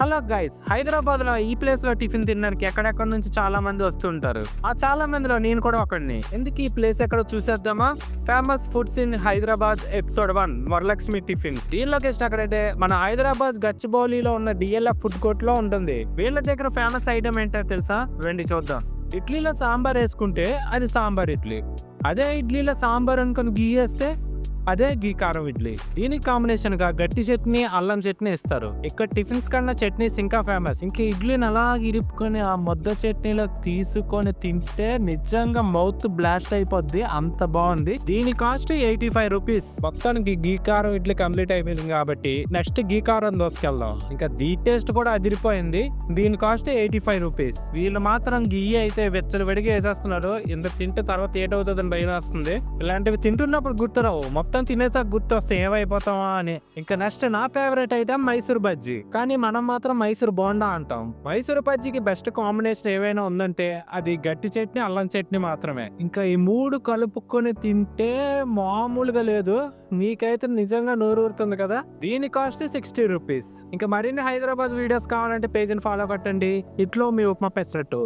Hello guys, Hyderabad లో ఈ place లో టిఫిన్ తినడానికి ఎక్కడెక్కడ నుంచి చాలా మంది వస్తుంటారు. ఆ చాలా మందిలో నేను కూడా ఒకడిని. ఎందుకు ఈ ప్లేస్ ఎక్కడో చూసేద్దామా? Famous foods in Hyderabad episode 1 Varalakshmi tiffins. దీని లొకేషన్ ఎక్కడైతే మన హైదరాబాద్ గచ్చిబౌలిలో ఉన్న డిఎల్ఎఫ్ ఫుడ్ కోర్ట్ లో ఉంటుంది. వీళ్ళ దగ్గర ఫేమస్ ఐటమ్ ఏంటో తెలుసా? రండి చూద్దాం. ఇడ్లీలో సాంబార్ వేసుకుంటే అది సాంబార్ ఇడ్లీ. అదే ఇడ్లీలో సాంబార్ అనుకుని గీ వేస్తే అదే గీ కారం ఇడ్లీ. దీనికి కాంబినేషన్ గా గట్టి చట్నీ, అల్లం చట్నీ ఇస్తారు. ఇక్కడ టిఫిన్స్ కన్నా చట్నీస్ ఇంకా ఫేమస్. ఇంకా ఇడ్లీని అలా ఇరుపుకొని ఆ ముద్ద చట్నీలో తీసుకొని తింటే నిజంగా మౌత్ బ్లాస్ట్ అయిపోద్ది, అంత బాగుంది. దీని కాస్ట్ 85 రూపీస్. మొత్తానికి గీ కారం ఇడ్లీ కంప్లీట్ అయిపోయింది కాబట్టి నెక్స్ట్ గీ కారం దోసుకెళ్దాం. ఇంకా దీ టేస్ట్ కూడా అదిరిపోయింది. దీని కాస్ట్ 85 రూపీస్. వీళ్ళు మాత్రం గీ అయితే వెచ్చలు వెడిగి వేసేస్తున్నారు. ఇంత తింటే తర్వాత ఏటవుతుందని భయం వస్తుంది. ఇలాంటివి తింటున్నప్పుడు గుర్తురావు, మొత్తం తినేసాక గుర్తు వస్తే ఏమైపోతామా అని. ఇంకా నెక్స్ట్ నా ఫేవరెట్ ఐటమ్ మైసూర్ బజ్జీ. కానీ మనం మాత్రం మైసూర్ బోండా అంటాం. మైసూర్ బజ్జీకి బెస్ట్ కాంబినేషన్ ఏవైనా ఉందంటే అది గట్టి చట్నీ, అల్లం చట్నీ మాత్రమే. ఇంకా ఈ మూడు కలుపుకొని తింటే మామూలుగా లేదు. మీకైతే నిజంగా నోరూరుతుంది కదా. దీని కాస్ట్ 60 రూపీస్. ఇంకా మరిన్ని హైదరాబాద్ వీడియోస్ కావాలంటే పేజీని ఫాలో కొట్టండి. ఇట్లో మీ ఉప్మా పెసరట్టు.